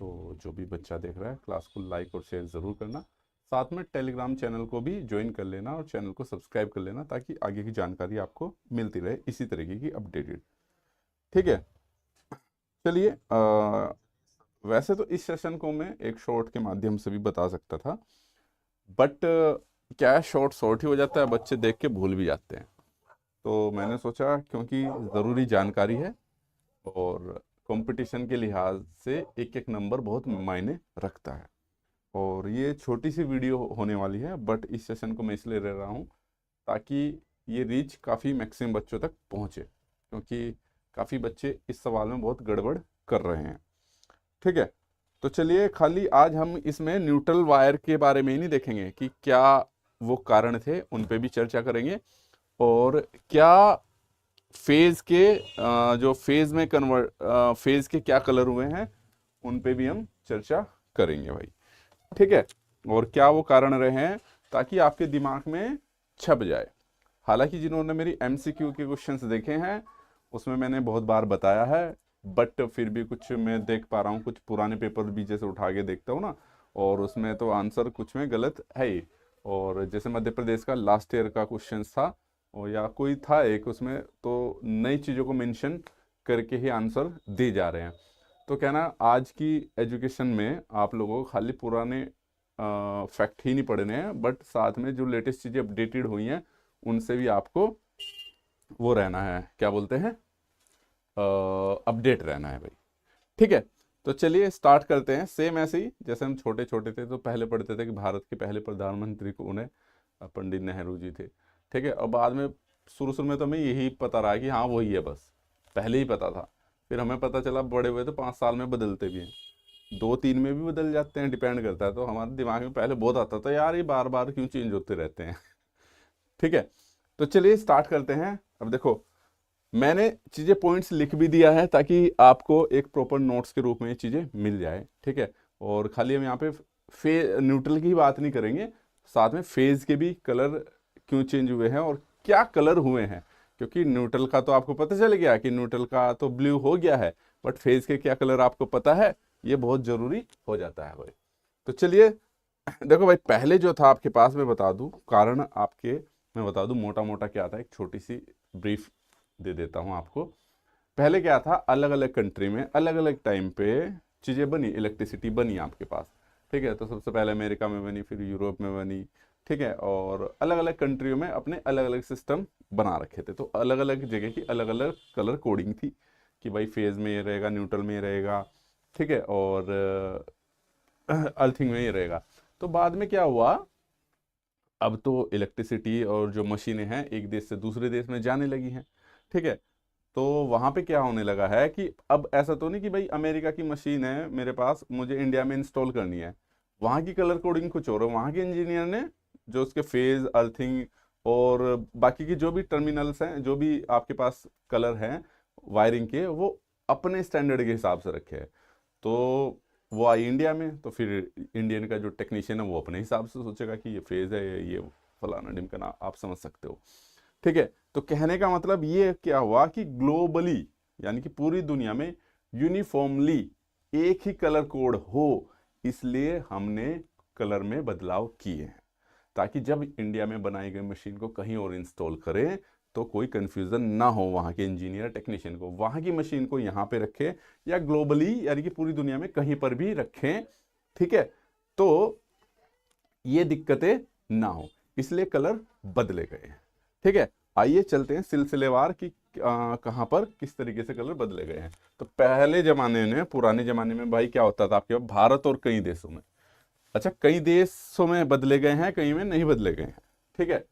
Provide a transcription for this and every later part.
तो जो भी बच्चा देख रहा है क्लास को लाइक और शेयर ज़रूर करना। साथ में टेलीग्राम चैनल को भी ज्वाइन कर लेना और चैनल को सब्सक्राइब कर लेना, ताकि आगे की जानकारी आपको मिलती रहे इसी तरीके की अपडेटेड। ठीक है, चलिए वैसे तो इस सेशन को मैं एक शॉर्ट के माध्यम से भी बता सकता था, बट क्या है, शॉर्ट शॉर्ट ही हो जाता है, बच्चे देख के भूल भी जाते हैं। तो मैंने सोचा क्योंकि ज़रूरी जानकारी है और कंपटीशन के लिहाज से एक एक नंबर बहुत मायने रखता है, और ये छोटी सी वीडियो होने वाली है, बट इस सेशन को मैं इसलिए ले रहा हूँ ताकि ये रीच काफ़ी मैक्सिमम बच्चों तक पहुँचे, क्योंकि काफ़ी बच्चे इस सवाल में बहुत गड़बड़ कर रहे हैं। ठीक है, तो चलिए खाली आज हम इसमें न्यूट्रल वायर के बारे में ही नहीं देखेंगे कि क्या वो कारण थे, उन पे भी चर्चा करेंगे, और क्या फेज के जो फेज में फेज के क्या कलर हुए हैं उन पे भी हम चर्चा करेंगे भाई। ठीक है, और क्या वो कारण रहे हैं, ताकि आपके दिमाग में छप जाए। हालांकि जिन्होंने मेरी एमसीक्यू के क्वेश्चंस देखे हैं उसमें मैंने बहुत बार बताया है, बट फिर भी कुछ मैं देख पा रहा हूँ, कुछ पुराने पेपर भी जैसे उठा के देखता हूँ ना, और उसमें तो आंसर कुछ में गलत है ही। और जैसे मध्य प्रदेश का लास्ट ईयर का क्वेश्चन था, और या कोई था एक, उसमें तो नई चीज़ों को मेंशन करके ही आंसर दे जा रहे हैं। तो क्या ना, आज की एजुकेशन में आप लोगों को खाली पुराने फैक्ट ही नहीं पढ़ने हैं, बट साथ में जो लेटेस्ट चीज़ें अपडेटेड हुई हैं उनसे भी आपको वो रहना है, क्या बोलते हैं, अपडेट रहना है भाई। ठीक है, तो चलिए स्टार्ट करते हैं। सेम ऐसे ही जैसे हम छोटे छोटे थे तो पहले पढ़ते थे कि भारत के पहले प्रधानमंत्री को उन्हें पंडित नेहरू जी थे। ठीक है, और बाद में शुरू शुरू में तो हमें यही पता रहा कि हाँ वही है, बस पहले ही पता था। फिर हमें पता चला बड़े हुए तो 5 साल में बदलते भी हैं, 2-3 में भी बदल जाते हैं, डिपेंड करता है। तो हमारे दिमाग में पहले बहुत आता था यार ये बार बार क्यों चेंज होते रहते हैं। ठीक है, तो चलिए स्टार्ट करते हैं। अब देखो, मैंने चीज़ें पॉइंट्स लिख भी दिया है ताकि आपको एक प्रॉपर नोट्स के रूप में ये चीज़ें मिल जाए। ठीक है, और खाली हम यहाँ पे न्यूट्रल की ही बात नहीं करेंगे, साथ में फेज के भी कलर क्यों चेंज हुए हैं और क्या कलर हुए हैं, क्योंकि न्यूट्रल का तो आपको पता चल गया कि न्यूट्रल का तो ब्लू हो गया है, बट फेज के क्या कलर आपको पता है, ये बहुत ज़रूरी हो जाता है भाई। तो चलिए देखो भाई, पहले जो था आपके पास मैं बता दूं कारण आपके, मैं बता दूं मोटा मोटा क्या था, एक छोटी सी ब्रीफ दे देता हूं आपको। पहले क्या था, अलग अलग कंट्री में अलग अलग टाइम पे चीज़ें बनी, इलेक्ट्रिसिटी बनी आपके पास। ठीक है, तो सबसे पहले अमेरिका में बनी, फिर यूरोप में बनी। ठीक है, और अलग अलग कंट्रियों में अपने अलग अलग सिस्टम बना रखे थे, तो अलग अलग जगह की अलग अलग कलर कोडिंग थी कि भाई फेज में ये रहेगा, न्यूट्रल में ये रहेगा। ठीक है, और अर्थिंग में ये रहेगा। तो बाद में क्या हुआ, अब तो इलेक्ट्रिसिटी और जो मशीनें हैं एक देश से दूसरे देश में जाने लगी हैं। ठीक है, तो वहाँ पे क्या होने लगा है कि अब ऐसा तो नहीं कि भाई अमेरिका की मशीन है मेरे पास, मुझे इंडिया में इंस्टॉल करनी है, वहाँ की कलर कोडिंग कुछ और है। वहाँ के इंजीनियर ने जो उसके फेज, अर्थिंग और बाकी की जो भी टर्मिनल्स हैं, जो भी आपके पास कलर हैं वायरिंग के, वो अपने स्टैंडर्ड के हिसाब से रखे हैं। तो वो आई इंडिया में, तो फिर इंडियन का जो टेक्नीशियन है वो अपने हिसाब से सोचेगा कि ये फेज है, ये फलाना ढिमकाना, आप समझ सकते हो। ठीक है, तो कहने का मतलब ये क्या हुआ कि ग्लोबली, यानी कि पूरी दुनिया में यूनिफॉर्मली एक ही कलर कोड हो, इसलिए हमने कलर में बदलाव किए हैं, ताकि जब इंडिया में बनाई गई मशीन को कहीं और इंस्टॉल करें तो कोई कंफ्यूजन ना हो, वहाँ के इंजीनियर टेक्नीशियन को वहाँ की मशीन को यहाँ पे रखें, या ग्लोबली यानी कि पूरी दुनिया में कहीं पर भी रखें। ठीक है, तो ये दिक्कतें ना हो, इसलिए कलर बदले गए हैं। ठीक है, आइए चलते हैं सिलसिलेवार कि कहाँ पर किस तरीके से कलर बदले गए हैं। तो पहले जमाने में, पुराने जमाने में भाई क्या होता था आपके भारत और कई देशों में, अच्छा कई देशों में बदले गए हैं, कई में नहीं बदले गए हैं। ठीक है,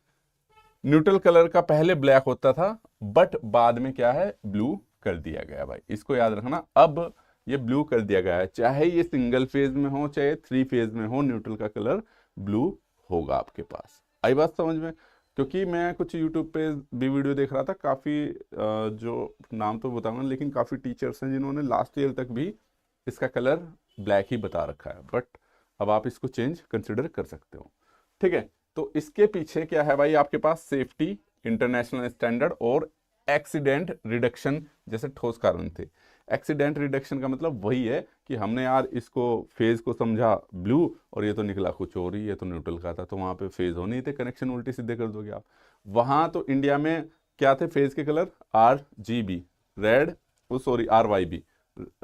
न्यूट्रल कलर का पहले ब्लैक होता था, बट बाद में क्या है, ब्लू कर दिया गया भाई, इसको याद रखना। अब ये ब्लू कर दिया गया है, चाहे ये सिंगल फेज में हो चाहे 3 फेज में हो, न्यूट्रल का कलर ब्लू होगा आपके पास। आई बात समझ में? क्योंकि मैं कुछ यूट्यूब पे भी वीडियो देख रहा था, काफ़ी जो नाम तो बताऊंगा, लेकिन काफ़ी टीचर्स हैं जिन्होंने लास्ट ईयर तक भी इसका कलर ब्लैक ही बता रखा है, बट अब आप इसको चेंज कंसिडर कर सकते हो। ठीक है, तो इसके पीछे क्या है भाई, आपके पास सेफ्टी, इंटरनेशनल स्टैंडर्ड और एक्सीडेंट रिडक्शन जैसे ठोस कारण थे। एक्सीडेंट रिडक्शन का मतलब वही है कि हमने यार इसको फेज को समझा ब्लू और ये तो निकला कुछ और ही, ये तो न्यूट्रल का था, तो वहाँ पे फेज हो नहीं थे, कनेक्शन उल्टे सीधे कर दोगे आप। वहाँ तो इंडिया में क्या थे फेज के colour, RGB red, sorry RYB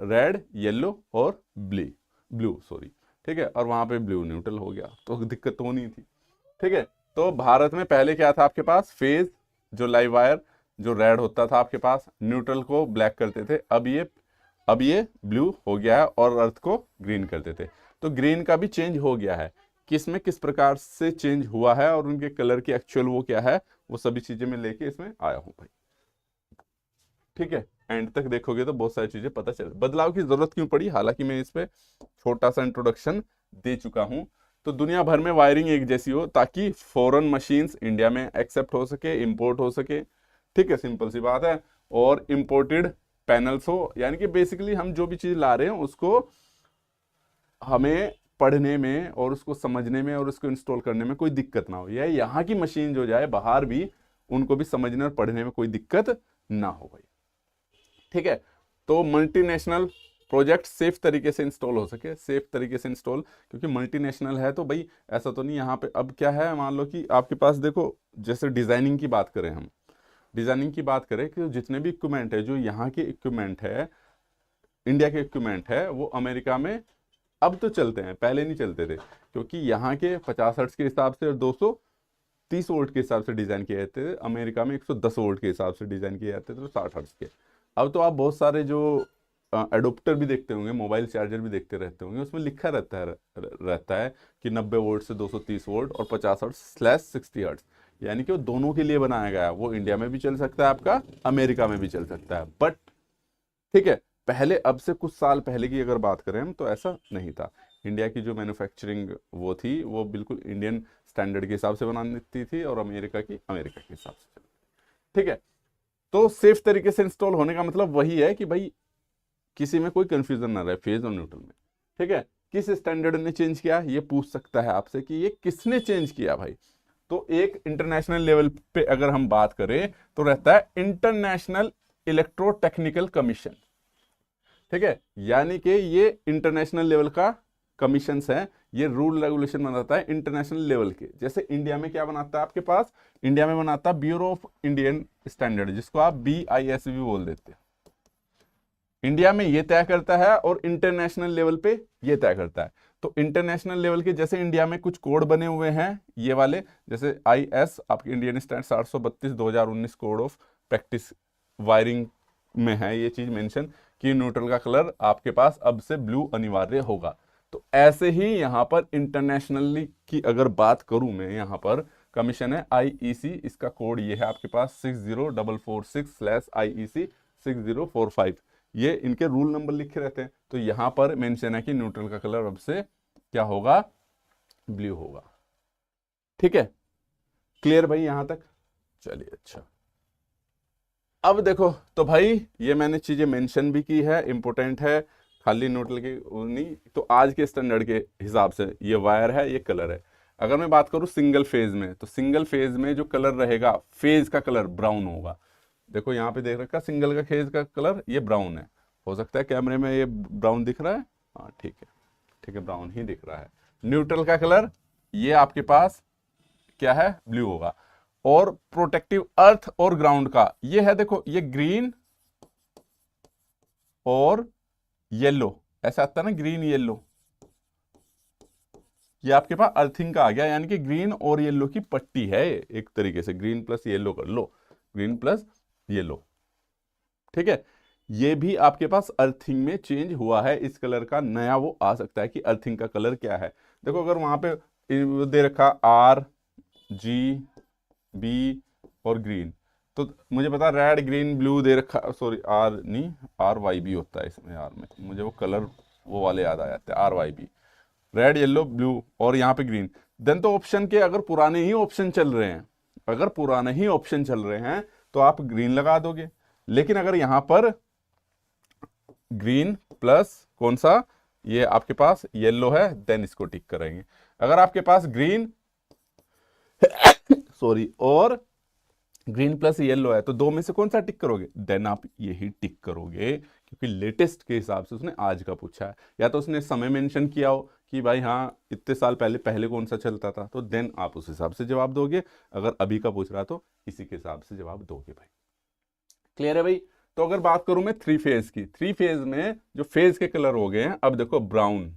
red yellow और ब्लू सॉरी, ठीक है, और वहाँ पे ब्लू न्यूट्रल हो गया, तो दिक्कत तो नहीं थी, ठीक है। तो भारत में पहले क्या था आपके पास, फेज जो लाइव वायर जो रेड होता था आपके पास, न्यूट्रल को ब्लैक करते थे, अब ये ब्लू हो गया है और अर्थ को ग्रीन करते थे। तो ग्रीन का भी चेंज हो गया है, किस में किस प्रकार से चेंज हुआ है और उनके कलर की एक्चुअल वो क्या है, वो सभी चीजें मैं लेके इसमें आया हूं भाई, ठीक है। एंड तक देखोगे तो बहुत सारी चीजें पता चल, बदलाव की जरूरत क्यों पड़ी, हालांकि मैं इस पे छोटा सा इंट्रोडक्शन दे चुका हूं। तो दुनिया भर में वायरिंग एक जैसी हो ताकि फॉरेन मशीन्स इंडिया में एक्सेप्ट हो सके, इंपोर्ट हो सके, ठीक है, सिंपल सी बात है। और इंपोर्टेड पैनल्स हो, यानी कि बेसिकली हम जो भी चीज ला रहे हैं उसको हमें पढ़ने में और उसको समझने में और उसको इंस्टॉल करने में कोई दिक्कत ना हो, या यहाँ की मशीन जो जाए बाहर भी उनको भी समझने और पढ़ने में कोई दिक्कत ना हो भाई, ठीक है। तो मल्टीनेशनल प्रोजेक्ट सेफ तरीके से इंस्टॉल हो सके, सेफ तरीके से इंस्टॉल, क्योंकि मल्टीनेशनल है तो भाई ऐसा तो नहीं यहाँ पे अब क्या है, मान लो कि आपके पास देखो, जैसे डिजाइनिंग की बात करें हम, डिजाइनिंग की बात करें कि जितने भी इक्विपमेंट है, जो यहाँ के इक्विपमेंट है, इंडिया के इक्विपमेंट है, वो अमेरिका में अब तो चलते हैं, पहले नहीं चलते थे, क्योंकि यहाँ के 50 हर्ट्ज के हिसाब से और 230 वोल्ट के हिसाब से डिजाइन किए जाते थे, अमेरिका में 110 वोल्ट के हिसाब से डिजाइन किए जाते थे, तो 60 हर्ट्ज के। अब तो आप बहुत सारे जो एडोप्टर भी देखते होंगे, मोबाइल चार्जर भी देखते रहते होंगे, उसमें लिखा रहता है कि 90 वोल्ट से 230 वोल्ट और 50 हर्ट्ज/60 हर्ट्ज, यानी कि वो दोनों के लिए बनाया गया है, वो इंडिया में भी चल सकता है आपका, अमेरिका में भी चल सकता है, बट ठीक है, पहले अब से कुछ साल पहले की अगर बात करें हम तो ऐसा नहीं था। इंडिया की जो मैन्युफैक्चरिंग वो थी वो बिल्कुल इंडियन स्टैंडर्ड के हिसाब से बनाती थी और अमेरिका की अमेरिका के हिसाब से, ठीक है। तो सेफ तरीके से इंस्टॉल होने का मतलब वही है कि भाई किसी में कोई कंफ्यूजन ना रहे फेज और न्यूट्रल में, ठीक है। किस स्टैंडर्ड ने चेंज किया, ये पूछ सकता है आपसे कि ये किसने चेंज किया भाई। तो एक इंटरनेशनल लेवल पे अगर हम बात करें तो रहता है इंटरनेशनल इलेक्ट्रोटेक्निकल कमीशन, ठीक है, यानी कि ये इंटरनेशनल लेवल का कमीशंस है, ये रूल रेगुलेशन बनाता है इंटरनेशनल लेवल के। जैसे इंडिया में क्या बनाता है आपके पास, इंडिया में बनाता है ब्यूरो ऑफ इंडियन स्टैंडर्ड, जिसको आप BIS भी बोल देते हैं। इंडिया में ये तय करता है और इंटरनेशनल लेवल पे ये तय करता है। तो इंटरनेशनल लेवल के जैसे इंडिया में कुछ कोड बने हुए हैं ये वाले, जैसे IS आपके Indian standard 732/2019 code of practice wiring में है ये चीज मेंशन कि न्यूट्रल का कलर आपके पास अब से ब्लू अनिवार्य होगा। तो ऐसे ही यहाँ पर इंटरनेशनली की अगर बात करूं मैं, यहाँ पर कमीशन है IEC, इसका कोड ये है आपके पास 60446/IEC 6045, ये इनके रूल नंबर लिखे रहते हैं। तो यहाँ पर मेंशन है कि न्यूट्रल का कलर अब से क्या होगा, ब्लू होगा, ठीक है। क्लियर भाई यहां तक, चलिए अच्छा। अब देखो तो भाई ये मैंने चीजें मेंशन भी की है, इंपॉर्टेंट है, खाली न्यूट्रल की नहीं। तो आज के स्टैंडर्ड के हिसाब से ये वायर है, ये कलर है। अगर मैं बात करूं सिंगल फेज में, तो सिंगल फेज में जो कलर रहेगा, फेज का कलर ब्राउन होगा। देखो यहाँ पे देख रखा सिंगल का फेज का कलर ये ब्राउन है, हो सकता है कैमरे में ये ब्राउन दिख रहा है, हाँ ठीक है, ठीक है, ब्राउन ही दिख रहा है। न्यूट्रल का कलर ये आपके पास क्या है, ब्लू होगा। और प्रोटेक्टिव अर्थ और ग्राउंड का ये है, देखो ये ग्रीन और येलो, ऐसा आता है ना, ग्रीन येलो, ये आपके पास अर्थिंग का आ गया, यानी कि ग्रीन और येलो की पट्टी है एक तरीके से, ग्रीन प्लस येलो कर लो, ग्रीन प्लस येलो, ठीक है। ये भी आपके पास अर्थिंग में चेंज हुआ है, इस कलर का नया वो आ सकता है कि अर्थिंग का कलर क्या है। देखो अगर वहां पे दे रखा RGB और ग्रीन, तो मुझे पता रेड ग्रीन ब्लू दे रखा, सॉरी आर नहीं RYB होता है इसमें, यार में मुझे वो कलर वो वाले याद आ जाते हैं, RYB, रेड येलो ब्लू और यहाँ पे ग्रीन। देन तो ऑप्शन के अगर पुराने ही ऑप्शन चल रहे हैं, अगर पुराने ही ऑप्शन चल रहे हैं तो आप ग्रीन लगा दोगे। लेकिन अगर यहां पर ग्रीन प्लस कौन सा, ये आपके पास येलो है, देन इसको टिक करेंगे। अगर आपके पास ग्रीन सॉरी और ग्रीन प्लस येलो है, तो दो में से कौन सा टिक करोगे? देन आप यही टिक करोगे, क्योंकि लेटेस्ट के हिसाब से उसने आज का पूछा है, या तो उसने समय मेंशन किया हो कि भाई हाँ इतने साल पहले पहले कौन सा चलता था, तो देन आप उस हिसाब से जवाब दोगे। अगर अभी का पूछ रहा तो इसी के हिसाब से जवाब दोगे भाई। क्लियर है भाई? तो अगर बात करूं मैं थ्री फेज की, थ्री फेज में जो फेज के कलर हो गए हैं, अब देखो ब्राउन,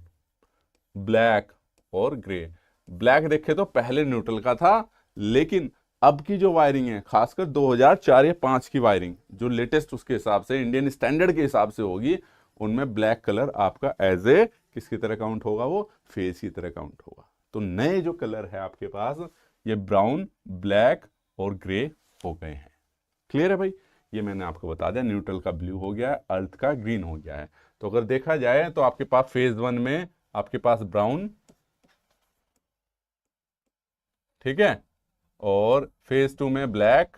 ब्लैक और ग्रे। ब्लैक देखे तो पहले न्यूट्रल का था, लेकिन अब की जो वायरिंग है खासकर 2004 या 5 की वायरिंग, जो लेटेस्ट उसके हिसाब से इंडियन स्टैंडर्ड के हिसाब से होगी, उनमें ब्लैक कलर आपका एज ए किसकी तरह काउंट होगा? वो फेज की तरह काउंट होगा। तो नए जो कलर है आपके पास, ये ब्राउन, ब्लैक और ग्रे हो गए हैं। क्लियर है भाई? ये मैंने आपको बता दिया, न्यूट्रल का ब्लू हो गया है, अर्थ का ग्रीन हो गया है। तो अगर देखा जाए तो आपके पास फेज 1 में आपके पास ब्राउन, ठीक है, और फेज 2 में ब्लैक।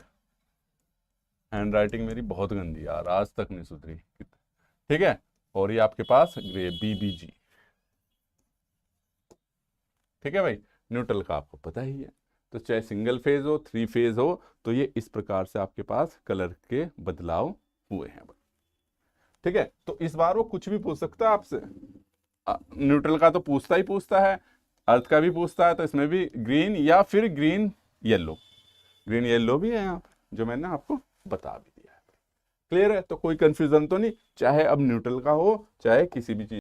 हैंड राइटिंग मेरी बहुत गंदी यार, आज तक नहीं सुधरी, ठीक है, और ये आपके पास ग्रे, बीबीजी। ठीक है भाई, न्यूट्रल का आपको पता ही है। तो चाहे सिंगल फेज हो, थ्री फेज हो, तो ये इस प्रकार से आपके पास कलर के बदलाव हुए हैं भाई। ठीक है, तो इस बार वो कुछ भी पूछ सकता है आपसे। न्यूट्रल का तो पूछता ही पूछता है, अर्थ का भी पूछता है, तो इसमें भी ग्रीन या फिर ग्रीन येलो, ग्रीन येलो भी है यहाँ पे, जो मैंने आपको बता भी दिया है। क्लियर है? तो कोई कंफ्यूजन तो नहीं, चाहे अब न्यूट्रल का हो चाहे किसी भी चीज